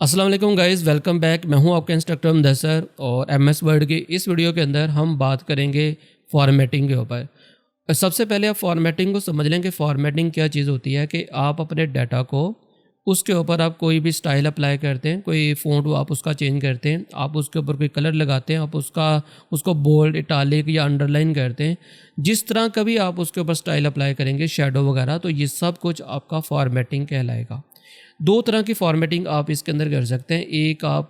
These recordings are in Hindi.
अस्सलाम वालेकुम गाइज़, वेलकम बैक। मैं हूं आपका इंस्ट्रक्टर मुदस्सर और एमएस वर्ड की इस वीडियो के अंदर हम बात करेंगे फॉर्मेटिंग के ऊपर। सबसे पहले आप फॉर्मेटिंग को समझ लें कि फॉर्मेटिंग क्या चीज़ होती है कि आप अपने डाटा को उसके ऊपर आप कोई भी स्टाइल अप्लाई करते हैं, कोई फ़ॉन्ट आप उसका चेंज करते हैं, आप उसके ऊपर कोई कलर लगाते हैं, आप उसको बोल्ड, इटालिक या अंडरलाइन करते हैं। जिस तरह का भी आप उसके ऊपर स्टाइल अप्लाई करेंगे, शैडो वगैरह, तो ये सब कुछ आपका फॉर्मेटिंग कहलाएगा। दो तरह की फॉर्मेटिंग आप इसके अंदर कर सकते हैं। एक आप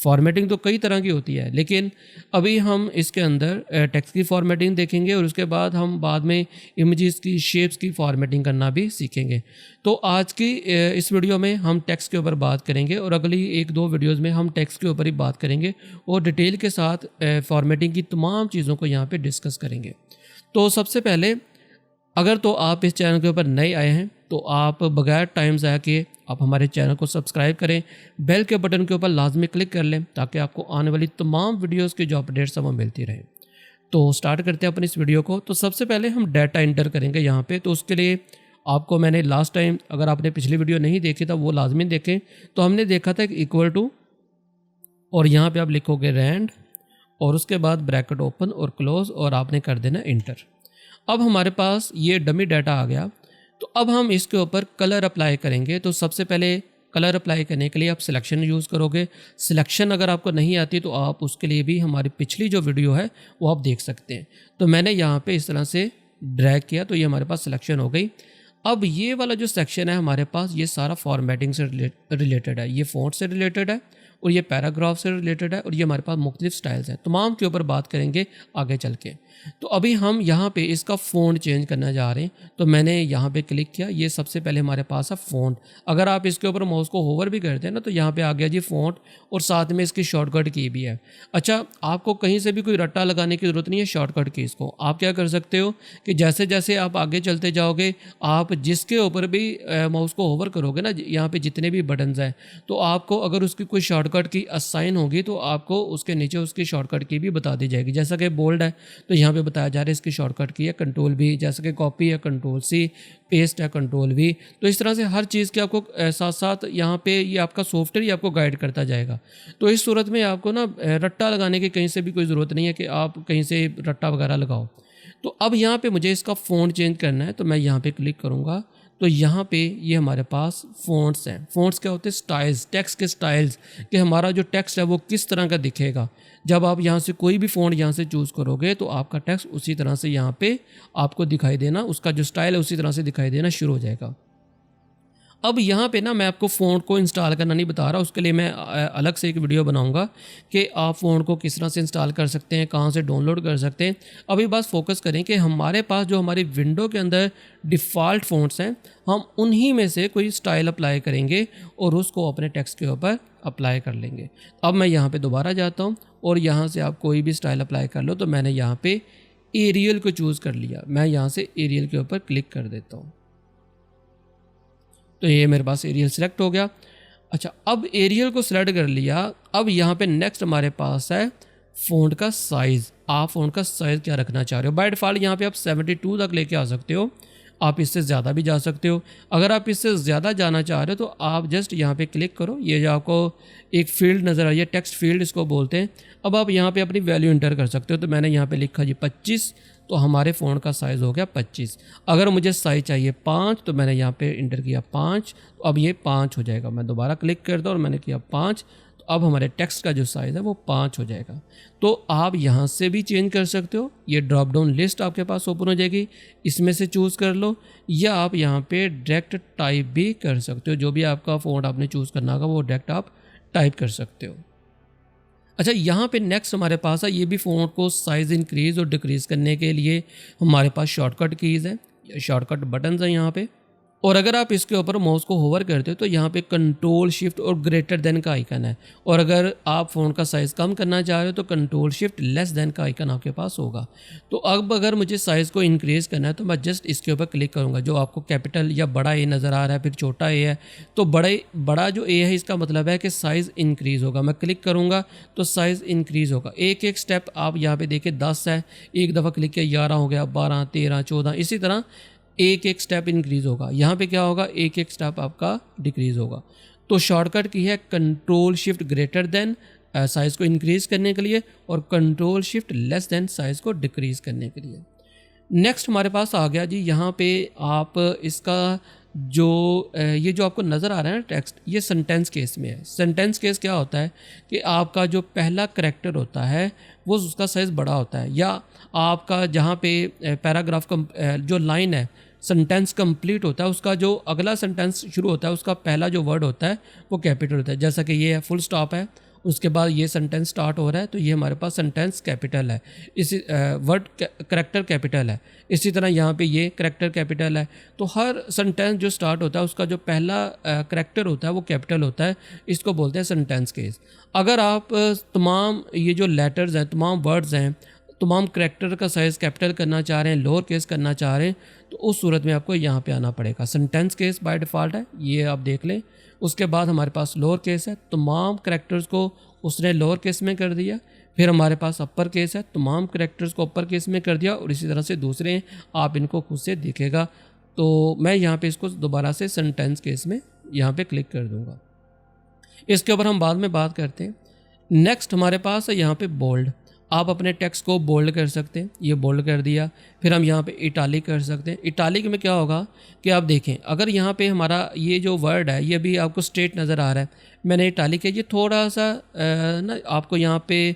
फॉर्मेटिंग तो कई तरह की होती है, लेकिन अभी हम इसके अंदर टेक्स्ट की फॉर्मेटिंग देखेंगे और उसके बाद हम बाद में इमेजेस की, शेप्स की फॉर्मेटिंग करना भी सीखेंगे। तो आज की इस वीडियो में हम टेक्स्ट के ऊपर बात करेंगे और अगली एक दो वीडियोज़ में हम टेक्स्ट के ऊपर ही बात करेंगे और डिटेल के साथ फॉर्मेटिंग की तमाम चीज़ों को यहाँ पर डिस्कस करेंगे। तो सबसे पहले, अगर तो आप इस चैनल के ऊपर नए आए हैं तो आप बगैर टाइम ज़ाया किए आप हमारे चैनल को सब्सक्राइब करें, बेल के बटन के ऊपर लाजमी क्लिक कर लें ताकि आपको आने वाली तमाम वीडियोस की जो अपडेट्स हैं वो मिलती रहें। तो स्टार्ट करते हैं अपनी इस वीडियो को। तो सबसे पहले हम डाटा इंटर करेंगे यहाँ पे। तो उसके लिए आपको मैंने लास्ट टाइम, अगर आपने पिछली वीडियो नहीं देखी था वो लाजमी देखें, तो हमने देखा था कि इक्वल टू और यहाँ पर आप लिखोगे रैंड और उसके बाद ब्रैकेट ओपन और क्लोज और आपने कर देना इंटर। अब हमारे पास ये डमी डाटा आ गया। तो अब हम इसके ऊपर कलर अप्लाई करेंगे। तो सबसे पहले कलर अप्लाई करने के लिए आप सिलेक्शन यूज़ करोगे। सिलेक्शन अगर आपको नहीं आती तो आप उसके लिए भी हमारी पिछली जो वीडियो है वो आप देख सकते हैं। तो मैंने यहाँ पे इस तरह से ड्रैग किया तो ये हमारे पास सिलेक्शन हो गई। अब ये वाला जो सेक्शन है हमारे पास, ये सारा फॉर्मेटिंग से रिलेटेड है, ये फ़ॉन्ट से रिलेटेड है और ये पैराग्राफ से रिलेटेड है और ये हमारे पास मुख्तलिफ स्टाइल्स हैं। तमाम के ऊपर बात करेंगे आगे चल के। तो अभी हम यहाँ पे इसका फ़ॉन्ट चेंज करना जा रहे हैं। तो मैंने यहाँ पे क्लिक किया, ये सबसे पहले हमारे पास है फ़ॉन्ट। अगर आप इसके ऊपर माउस को होवर भी करते हैं ना तो यहाँ पे आ गया जी फ़ॉन्ट और साथ में इसकी शॉर्टकट की भी है। अच्छा, आपको कहीं से भी कोई रट्टा लगाने की ज़रूरत नहीं है शॉर्टकट कीज़ को। आप क्या कर सकते हो कि जैसे जैसे आप आगे चलते जाओगे, आप जिसके ऊपर भी माउस को होवर करोगे ना, यहाँ पे जितने भी बटन्स हैं, तो आपको अगर उसकी कोई शॉर्टकट की असाइन होगी तो आपको उसके नीचे उसकी शॉर्टकट की भी बता दी जाएगी। जैसा कि बोल्ड है तो यहाँ पे बताया जा रहा है इसकी शॉर्टकट की है कंट्रोल भी, जैसा कि कॉपी है कंट्रोल सी, पेस्ट है कंट्रोल वी। तो इस तरह से हर चीज़ के आपको साथ साथ यहाँ पे ये आपका सॉफ्टवेयर ही आपको गाइड करता जाएगा। तो इस सूरत में आपको ना रट्टा लगाने की कहीं से भी कोई ज़रूरत नहीं है कि आप कहीं से रट्टा वगैरह लगाओ। तो अब यहाँ पे मुझे इसका फ़ॉन्ट चेंज करना है तो मैं यहाँ पे क्लिक करूँगा। तो यहाँ पे ये हमारे पास फ़ॉन्ट्स हैं। फ़ॉन्ट्स क्या होते हैं? स्टाइल्स, टेक्स्ट के स्टाइल्स, कि हमारा जो टेक्स्ट है वो किस तरह का दिखेगा। जब आप यहाँ से कोई भी फ़ॉन्ट यहाँ से चूज़ करोगे तो आपका टेक्स्ट उसी तरह से यहाँ पे आपको दिखाई देना, उसका जो स्टाइल है उसी तरह से दिखाई देना शुरू हो जाएगा। अब यहाँ पे ना मैं आपको फ़ॉन्ट को इंस्टॉल करना नहीं बता रहा, उसके लिए मैं अलग से एक वीडियो बनाऊंगा कि आप फ़ॉन्ट को किस तरह से इंस्टॉल कर सकते हैं, कहाँ से डाउनलोड कर सकते हैं। अभी बस फोकस करें कि हमारे पास जो हमारी विंडो के अंदर डिफ़ॉल्ट फ़ॉन्ट्स हैं, हम उन्हीं में से कोई स्टाइल अप्लाई करेंगे और उसको अपने टेक्स्ट के ऊपर अप्लाई कर लेंगे। अब मैं यहाँ पर दोबारा जाता हूँ और यहाँ से आप कोई भी स्टाइल अप्लाई कर लो। तो मैंने यहाँ पर एरियल को चूज़ कर लिया, मैं यहाँ से एरियल के ऊपर क्लिक कर देता हूँ। तो ये मेरे पास एरियल सेलेक्ट हो गया। अच्छा, अब एरियल को सिलेक्ट कर लिया। अब यहाँ पे नेक्स्ट हमारे पास है फ़ॉन्ट का साइज़। आप फ़ॉन्ट का साइज़ क्या रखना चाह रहे हो? बाय डिफ़ॉल्ट यहाँ पे आप 72 तक लेके आ सकते हो, आप इससे ज़्यादा भी जा सकते हो। अगर आप इससे ज़्यादा जाना चाह रहे हो तो आप जस्ट यहाँ पे क्लिक करो। ये जो आपको एक फील्ड नज़र आ रही है, टेक्स्ट फील्ड इसको बोलते हैं। अब आप यहाँ पे अपनी वैल्यू इंटर कर सकते हो। तो मैंने यहाँ पे लिखा जी 25, तो हमारे फ़ॉन्ट का साइज़ हो गया 25। अगर मुझे साइज़ चाहिए 5 तो मैंने यहाँ पे इंटर किया 5, तो अब ये 5 हो जाएगा। मैं दोबारा क्लिक करता हूँ और मैंने किया 5, तो अब हमारे टेक्स्ट का जो साइज़ है वो 5 हो जाएगा। तो आप यहाँ से भी चेंज कर सकते हो, ये ड्रॉप डाउन लिस्ट आपके पास ओपन हो जाएगी, इसमें से चूज़ कर लो, या आप यहाँ पे डायरेक्ट टाइप भी कर सकते हो। जो भी आपका फ़ॉन्ट आपने चूज़ करना होगा वो डायरेक्ट आप टाइप कर सकते हो। अच्छा, यहाँ पे नेक्स्ट हमारे पास है, ये भी फ़ॉन्ट को साइज़ इंक्रीज़ और डिक्रीज़ करने के लिए हमारे पास शॉर्टकट कीज़ है, शॉर्टकट बटन्स हैं यहाँ पे। और अगर आप इसके ऊपर माउस को होवर करते हो तो यहाँ पे कंट्रोल शिफ्ट और ग्रेटर देन का आइकन है। और अगर आप फ़ॉन्ट का साइज़ कम करना चाह रहे हो तो कंट्रोल शिफ्ट लेस देन का आइकन आपके पास होगा। तो अब अगर मुझे साइज़ को इंक्रीज़ करना है तो मैं जस्ट इसके ऊपर क्लिक करूँगा। जो आपको कैपिटल या बड़ा ए नज़र आ रहा है, फिर छोटा ए है, तो बड़ा जो ए है इसका मतलब है कि साइज़ इंक्रीज़ होगा। मैं क्लिक करूँगा तो साइज़ इंक्रीज़ होगा। एक एक स्टेप आप यहाँ पे देखिए 10 है, एक दफ़ा क्लिक किया 11 हो गया, 12, 13, 14, इसी तरह एक एक स्टेप इंक्रीज़ होगा। यहाँ पे क्या होगा, एक एक स्टेप आपका डिक्रीज़ होगा। तो शॉर्टकट की है control shift greater than size को इंक्रीज़ करने के लिए और control shift less than size को डिक्रीज़ करने के लिए। नेक्स्ट हमारे पास आ गया जी, यहाँ पे आप इसका जो ये जो आपको नज़र आ रहा है ना टेक्स्ट, ये सेंटेंस केस में है। सेंटेंस केस क्या होता है कि आपका जो पहला करैक्टर होता है वो उसका साइज़ बड़ा होता है, या आपका जहाँ पे पैराग्राफ का जो लाइन है सेंटेंस कंप्लीट होता है, उसका जो अगला सेंटेंस शुरू होता है उसका पहला जो वर्ड होता है वो कैपिटल होता है। जैसा कि ये फुल स्टॉप है, उसके बाद ये सेंटेंस स्टार्ट हो रहा है, तो ये हमारे पास सेंटेंस कैपिटल है, इसी वर्ड करैक्टर कैपिटल है। इसी तरह यहाँ पे ये करैक्टर कैपिटल है। तो हर सेंटेंस जो स्टार्ट होता है उसका जो पहला करैक्टर होता है वो कैपिटल होता है। इसको बोलते हैं सेंटेंस केस। अगर आप तमाम ये जो लेटर्स हैं, तमाम वर्ड्स हैं, तमाम करैक्टर का साइज़ कैपिटल करना चाह रहे हैं, लोअर केस करना चाह रहे हैं, तो उस सूरत में आपको यहाँ पे आना पड़ेगा। सेंटेंस केस बाय डिफ़ॉल्ट है, ये आप देख लें। उसके बाद हमारे पास लोअर केस है, तमाम करैक्टर्स को उसने लोअर केस में कर दिया। फिर हमारे पास अपर केस है, तमाम करैक्टर्स को अपर केस में कर दिया, और इसी तरह से दूसरे आप इनको खुद से दिखेगा। तो मैं यहाँ पे इसको दोबारा से सेंटेंस केस में यहाँ पे क्लिक कर दूँगा। इसके ऊपर हम बाद में बात करते हैं। नेक्स्ट हमारे पास है यहाँ पे बोल्ड। आप अपने टेक्स्ट को बोल्ड कर सकते हैं, ये बोल्ड कर दिया। फिर हम यहाँ पे इटालिक कर सकते हैं। इटालिक में क्या होगा कि आप देखें, अगर यहाँ पे हमारा ये जो वर्ड है ये भी आपको स्ट्रेट नज़र आ रहा है, मैंने इटालिक है, ये थोड़ा सा ना आपको यहाँ पे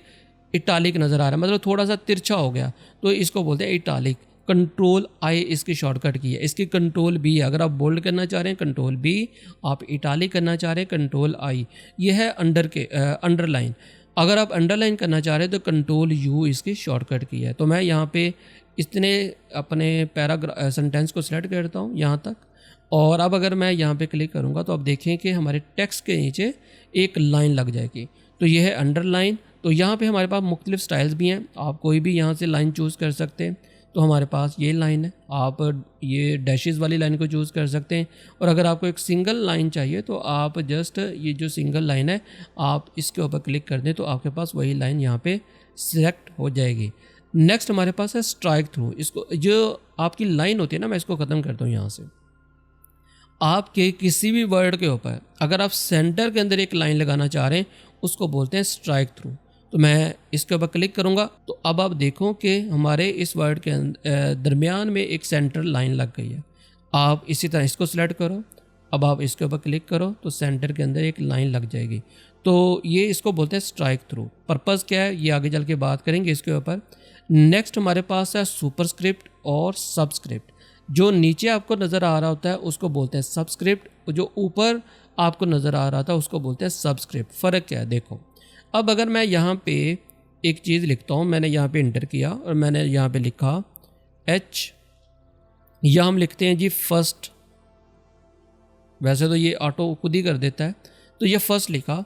इटालिक नज़र आ रहा है, मतलब थोड़ा सा तिरछा हो गया, तो इसको बोलते हैं इटालिक। कंट्रोल आई इसकी शॉर्टकट की है, इसकी कंट्रोल बी है। अगर आप बोल्ड करना चाह रहे हैं कंट्रोल बी, आप इटालिक करना चाह रहे हैं कंट्रोल आई। ये है अंडरलाइन। अगर आप अंडरलाइन करना चाह रहे हैं तो कंट्रोल यू इसकी शॉर्टकट की है। तो मैं यहाँ पे इतने अपने सेंटेंस को सिलेक्ट करता हूँ यहाँ तक, और अब अगर मैं यहाँ पे क्लिक करूँगा तो आप देखें कि हमारे टेक्स्ट के नीचे एक लाइन लग जाएगी। तो ये है अंडरलाइन। तो यहाँ पे हमारे पास मुख्तलिफ स्टाइल्स भी हैं, आप कोई भी यहाँ से लाइन चूज़ कर सकते हैं। तो हमारे पास ये लाइन है, आप ये डैशेस वाली लाइन को चूज़ कर सकते हैं। और अगर आपको एक सिंगल लाइन चाहिए तो आप जस्ट ये जो सिंगल लाइन है आप इसके ऊपर क्लिक कर दें तो आपके पास वही लाइन यहाँ पे सिलेक्ट हो जाएगी। नेक्स्ट हमारे पास है स्ट्राइक थ्रू। इसको जो आपकी लाइन होती है ना, मैं इसको ख़त्म करता हूँ यहाँ से। आपके किसी भी वर्ड के ऊपर अगर आप सेंटर के अंदर एक लाइन लगाना चाह रहे हैं उसको बोलते हैं स्ट्राइक थ्रू। तो मैं इसके ऊपर क्लिक करूँगा तो अब आप देखो कि हमारे इस वर्ड के दरमियान में एक सेंटर लाइन लग गई है। आप इसी तरह इसको सिलेक्ट करो, अब आप इसके ऊपर क्लिक करो तो सेंटर के अंदर एक लाइन लग जाएगी। तो ये इसको बोलते हैं स्ट्राइक थ्रू। पर्पज़ क्या है ये आगे चल के बात करेंगे इसके ऊपर। नेक्स्ट हमारे पास है सुपरस्क्रिप्ट और सबस्क्रिप्ट। जो नीचे आपको नज़र आ रहा होता है उसको बोलते हैं सबस्क्रिप्ट, जो ऊपर आपको नज़र आ रहा था उसको बोलते हैं सबस्क्रिप्ट। फ़र्क क्या है देखो। अब अगर मैं यहाँ पे एक चीज़ लिखता हूँ, मैंने यहाँ पे इंटर किया और मैंने यहाँ पे लिखा एच, या हम लिखते हैं जी फर्स्ट, वैसे तो ये ऑटो खुद ही कर देता है, तो ये फर्स्ट लिखा।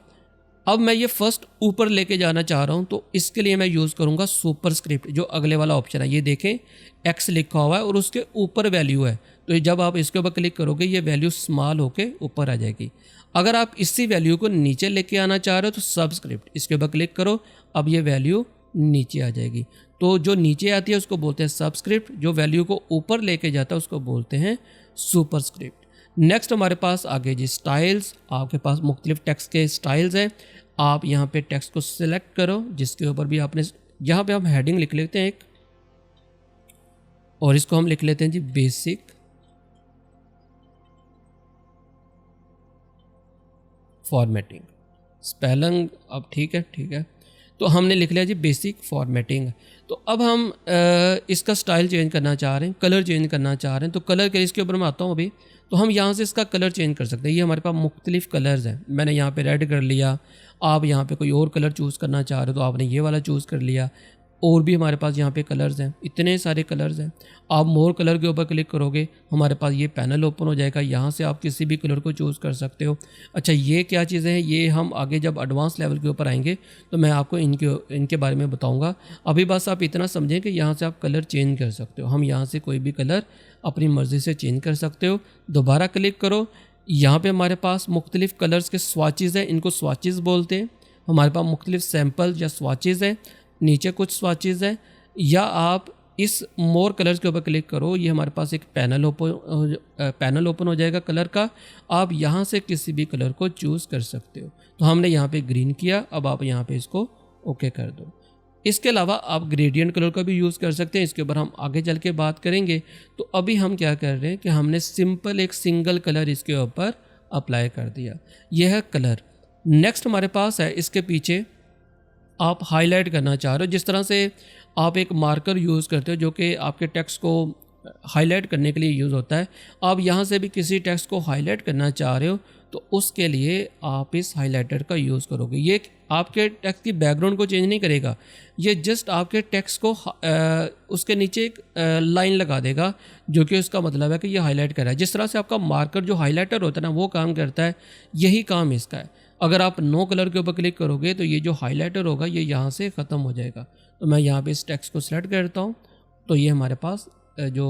अब मैं ये फर्स्ट ऊपर लेके जाना चाह रहा हूँ तो इसके लिए मैं यूज़ करूँगा सुपरस्क्रिप्ट, जो अगले वाला ऑप्शन है। ये देखें एक्स लिखा हुआ है और उसके ऊपर वैल्यू है, तो जब आप इसके ऊपर क्लिक करोगे ये वैल्यू स्मॉल होके ऊपर आ जाएगी। अगर आप इसी वैल्यू को नीचे लेके आना चाह रहे हो तो सबस्क्रिप्ट, इसके ऊपर क्लिक करो, अब ये वैल्यू नीचे आ जाएगी। तो जो नीचे आती है उसको बोलते हैं सबस्क्रिप्ट, जो वैल्यू को ऊपर लेके जाता है उसको बोलते हैं सुपरस्क्रिप्ट। नेक्स्ट हमारे पास आगे जी स्टाइल्स। आपके पास मुख्तलिफ टेक्स्ट के स्टाइल्स हैं। आप यहाँ पे टेक्स्ट को सिलेक्ट करो जिसके ऊपर भी आपने, यहाँ पे हम हेडिंग लिख लेते हैं एक, और इसको हम लिख लेते हैं जी बेसिक फॉर्मेटिंग। स्पेलिंग अब ठीक है, तो हमने लिख लिया जी बेसिक फॉर्मेटिंग। तो अब हम इसका स्टाइल चेंज करना चाह रहे हैं, कलर चेंज करना चाह रहे हैं, तो कलर के इसके ऊपर मैं आता हूँ अभी। तो हम यहाँ से इसका कलर चेंज कर सकते हैं। ये हमारे पास मुख्तलिफ कलर्स हैं, मैंने यहाँ पे रेड कर लिया। आप यहाँ पे कोई और कलर चूज़ करना चाह रहे हो तो आपने ये वाला चूज़ कर लिया। और भी हमारे पास यहाँ पे कलर्स हैं, इतने सारे कलर्स हैं। आप मोर कलर के ऊपर क्लिक करोगे हमारे पास ये पैनल ओपन हो जाएगा, यहाँ से आप किसी भी कलर को चूज़ कर सकते हो। अच्छा ये क्या चीज़ें हैं, ये हम आगे जब एडवांस लेवल के ऊपर आएंगे तो मैं आपको इनके बारे में बताऊँगा। अभी बस आप इतना समझें कि यहाँ से आप कलर चेंज कर सकते हो। हम यहाँ से कोई भी कलर अपनी मर्ज़ी से चेंज कर सकते हो। दोबारा क्लिक करो, यहाँ पर हमारे पास मुख्तलिफ कलर्स के स्वाचेज़ हैं, इनको स्वाचेज़ बोलते हैं। हमारे पास मुख्तलिफ सैम्पल या स्वाचेज़ हैं, नीचे कुछ स्वाचेज़ हैं, या आप इस मोर कलर्स के ऊपर क्लिक करो, ये हमारे पास एक पैनल ओपन हो जाएगा कलर का। आप यहाँ से किसी भी कलर को चूज़ कर सकते हो। तो हमने यहाँ पे ग्रीन किया, अब आप यहाँ पे इसको ओके कर दो। इसके अलावा आप ग्रेडियंट कलर का भी यूज़ कर सकते हैं, इसके ऊपर हम आगे चल के बात करेंगे। तो अभी हम क्या कर रहे हैं कि हमने सिंपल एक सिंगल कलर इसके ऊपर अप्लाई कर दिया, यह है कलर। नेक्स्ट हमारे पास है इसके पीछे आप हाईलाइट करना चाह रहे हो, जिस तरह से आप एक मार्कर यूज़ करते हो जो कि आपके टेक्स्ट को हाईलाइट करने के लिए यूज़ होता है। आप यहाँ से भी किसी टेक्स्ट को हाईलाइट करना चाह रहे हो तो उसके लिए आप इस हाइलाइटर का यूज़ करोगे। ये आपके टेक्स्ट की बैकग्राउंड को चेंज नहीं करेगा, ये जस्ट आपके टेक्स्ट को उसके नीचे एक लाइन लगा देगा, जो कि उसका मतलब है कि ये हाईलाइट कर रहा है। जिस तरह से आपका मार्कर जो हाइलाइटर होता है ना वो काम करता है, यही काम इसका है। अगर आप नो कलर के ऊपर क्लिक करोगे तो ये जो हाइलाइटर होगा ये यहाँ से ख़त्म हो जाएगा। तो मैं यहाँ पे इस टेक्स्ट को सिलेक्ट करता हूँ, तो ये हमारे पास जो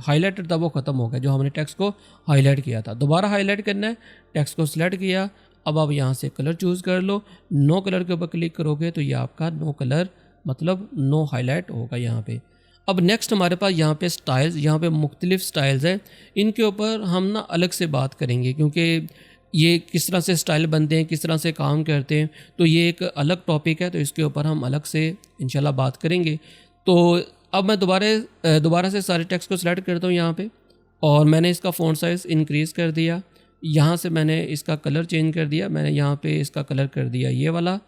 हाइलाइटर था वो ख़त्म हो गया, जो हमने टेक्स्ट को हाईलाइट किया था। दोबारा हाईलाइट करना है, टेक्स्ट को सिलेक्ट किया, अब आप यहाँ से कलर चूज़ कर लो। नो कलर के ऊपर क्लिक करोगे तो ये आपका नो कलर मतलब नो हाईलाइट होगा यहाँ पे। अब नेक्स्ट हमारे पास यहाँ पे स्टाइल्स, यहाँ पे मुख्तलिफ स्टाइल्स हैं, इनके ऊपर हम ना अलग से बात करेंगे, क्योंकि ये किस तरह से स्टाइल बनते हैं, किस तरह से काम करते हैं, तो ये एक अलग टॉपिक है, तो इसके ऊपर हम अलग से इंशाल्लाह बात करेंगे। तो अब मैं दोबारा से सारे टेक्स्ट को सिलेक्ट करता हूँ यहाँ पे, और मैंने इसका फ़ॉन्ट साइज़ इंक्रीज़ कर दिया। यहाँ से मैंने इसका कलर चेंज कर दिया, मैंने यहाँ पे इसका कलर कर दिया ये वाला।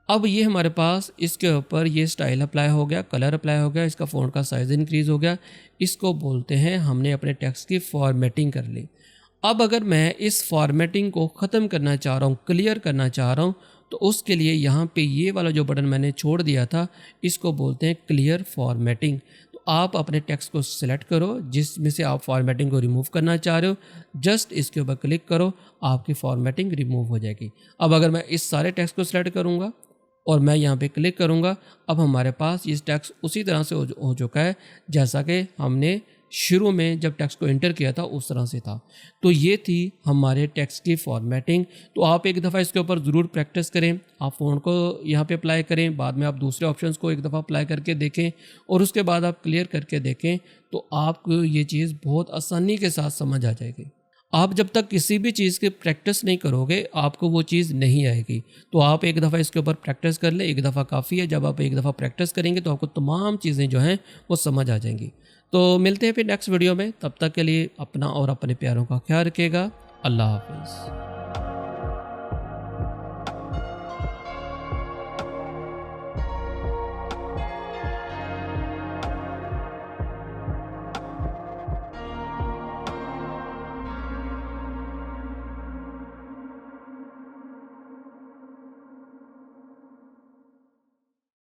अब ये हमारे पास इसके ऊपर ये स्टाइल अप्लाई हो गया, कलर अप्लाई हो गया, इसका फ़ॉन्ट का साइज़ इंक्रीज़ हो गया। इसको बोलते हैं हमने अपने टेक्स्ट की फॉर्मेटिंग कर ली। अब अगर मैं इस फॉर्मेटिंग को ख़त्म करना चाह रहा हूँ, क्लियर करना चाह रहा हूँ, तो उसके लिए यहाँ पे ये वाला जो बटन मैंने छोड़ दिया था, इसको बोलते हैं क्लियर फॉर्मेटिंग। तो आप अपने टेक्स्ट को सिलेक्ट करो जिसमें से आप फॉर्मेटिंग को रिमूव करना चाह रहे हो, जस्ट इसके ऊपर क्लिक करो, आपकी फॉर्मेटिंग रिमूव हो जाएगी। अब अगर मैं इस सारे टेक्स्ट को सिलेक्ट करूँगा और मैं यहाँ पे क्लिक करूँगा, अब हमारे पास ये टेक्स्ट उसी तरह से हो चुका है जैसा कि हमने शुरू में जब टेक्स्ट को एंटर किया था उस तरह से था। तो ये थी हमारे टेक्स्ट की फॉर्मेटिंग। तो आप एक दफ़ा इसके ऊपर ज़रूर प्रैक्टिस करें, आप फ़ोन को यहाँ पे अप्लाई करें, बाद में आप दूसरे ऑप्शंस को एक दफ़ा अप्लाई करके देखें और उसके बाद आप क्लियर करके देखें, तो आपको ये चीज़ बहुत आसानी के साथ समझ आ जाएगी। आप जब तक किसी भी चीज़ की प्रैक्टिस नहीं करोगे आपको वो चीज़ नहीं आएगी। तो आप एक दफ़ा इसके ऊपर प्रैक्टिस कर लें, एक दफ़ा काफ़ी है। जब आप एक दफ़ा प्रैक्टिस करेंगे तो आपको तमाम चीज़ें जो हैं वो समझ आ जाएंगी। तो मिलते हैं फिर नेक्स्ट वीडियो में, तब तक के लिए अपना और अपने प्यारों का ख्याल रखिएगा। अल्लाह हाफ़िज़।